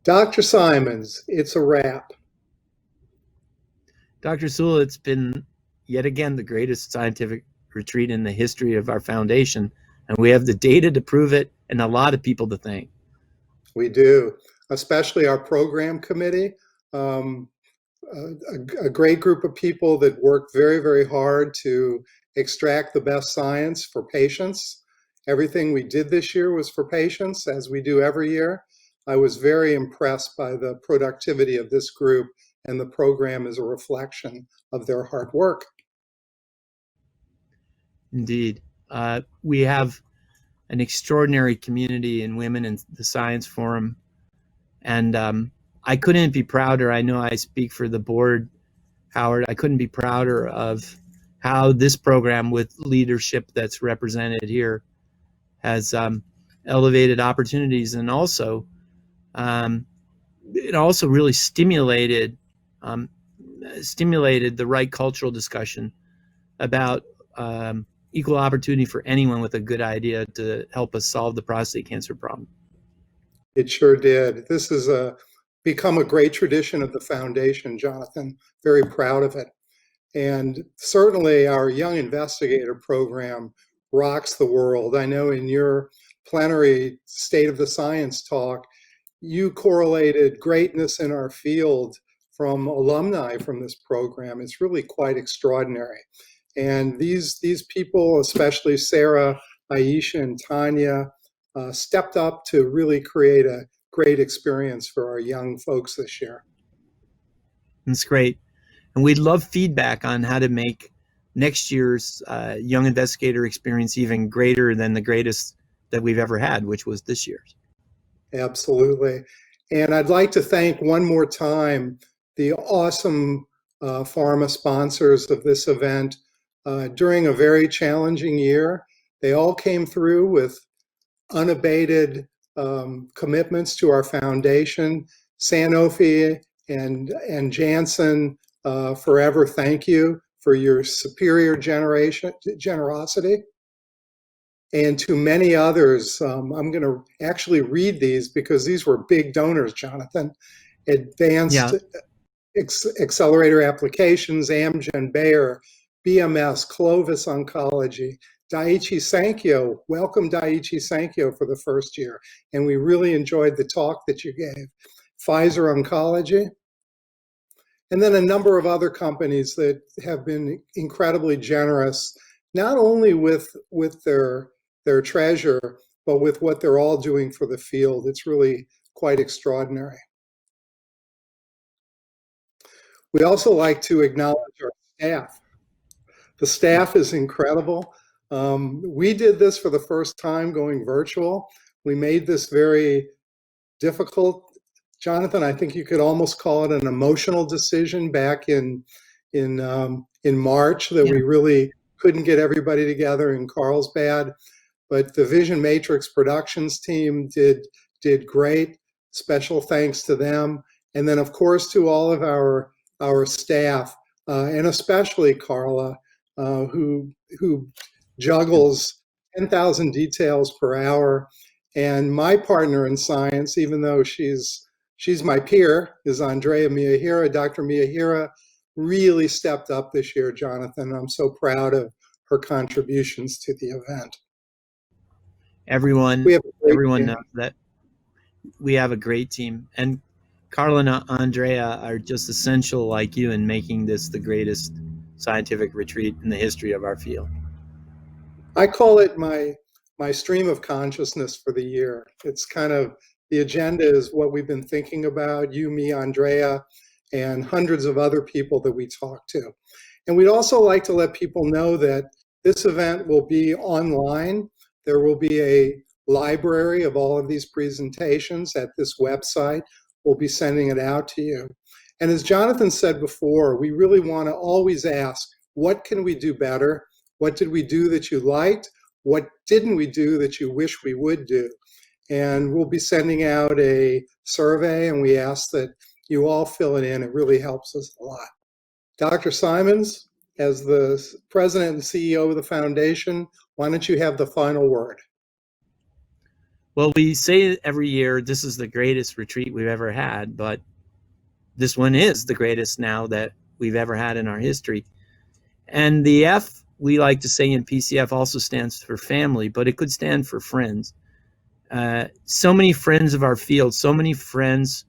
Dr. Simons, it's a wrap. Dr. Sewell, it's been yet again the greatest scientific retreat in the history of our foundation, and we have the data to prove it and a lot of people to thank. We do, especially our program committee, a great group of people that worked very, very hard to extract the best science for patients. Everything we did this year was for patients, as we do every year. I was very impressed by the productivity of this group, and the program is a reflection of their hard work. Indeed. We have an extraordinary community in Women in the Science Forum, and I couldn't be prouder. I know I speak for the board, Howard. I couldn't be prouder of how this program, with leadership that's represented here, has elevated opportunities, and also it also really stimulated the right cultural discussion about equal opportunity for anyone with a good idea to help us solve the prostate cancer problem. It sure did. This has become a great tradition of the foundation, Jonathan. Very proud of it. And certainly our Young Investigator program rocks the world. I know in your plenary State of the Science talk, you correlated greatness in our field from alumni from this program. It's really quite extraordinary. And these people, especially Sarah, Aisha, and Tanya, stepped up to really create a great experience for our young folks this year. That's great. And we'd love feedback on how to make next year's Young Investigator experience even greater than the greatest that we've ever had, which was this year's. Absolutely. And I'd like to thank one more time the awesome pharma sponsors of this event. During a very challenging year, they all came through with unabated commitments to our foundation. Sanofi and Janssen, forever thank you for your superior generosity. And to many others, I'm going to actually read these because these were big donors, Jonathan. Advanced Accelerator Applications, Amgen, Bayer, BMS, Clovis Oncology, Daiichi Sankyo. Welcome, Daiichi Sankyo, for the first year. And we really enjoyed the talk that you gave. Pfizer Oncology. And then a number of other companies that have been incredibly generous, not only with their treasure, but with what they're all doing for the field. It's really quite extraordinary. We also like to acknowledge our staff. The staff is incredible. We did this for the first time going virtual. We made this very difficult. Jonathan, I think you could almost call it an emotional decision back in March that we really couldn't get everybody together in Carlsbad. But the Vision Matrix Productions team did great. Special thanks to them. And then, of course, to all of our staff, and especially Carla, who juggles 10,000 details per hour. And my partner in science, even though she's my peer, is Andrea Miyahira. Dr. Miyahira really stepped up this year, Jonathan. I'm so proud of her contributions to the event. Everyone knows that we have a great team, and Carla and Andrea are just essential, like you, in making this the greatest scientific retreat in the history of our field. I call it my stream of consciousness for the year. It's kind of, the agenda is what we've been thinking about, you, me, Andrea, and hundreds of other people that we talk to. And we'd also like to let people know that this event will be online. There will be a library of all of these presentations at this website. We'll be sending it out to you. And as Jonathan said before, we really want to always ask, what can we do better? What did we do that you liked? What didn't we do that you wish we would do? And we'll be sending out a survey, and we ask that you all fill it in. It really helps us a lot. Dr. Simons, as the president and CEO of the foundation, why don't you have the final word? Well, we say every year this is the greatest retreat we've ever had, but this one is the greatest now that we've ever had in our history. And the F, we like to say in PCF, also stands for family, but it could stand for friends. So many friends of our field, so many friends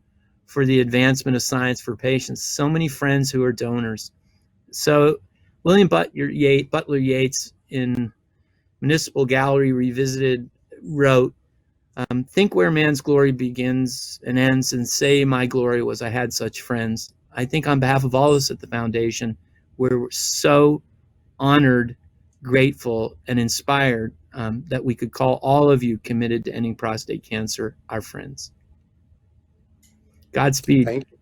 for the advancement of science for patients, so many friends who are donors. So William Butler Yeats in Municipal Gallery Revisited wrote, think where man's glory begins and ends, and say my glory was I had such friends. I think on behalf of all of us at the foundation, we're so honored, grateful, and inspired that we could call all of you committed to ending prostate cancer our friends. Godspeed. Thank you.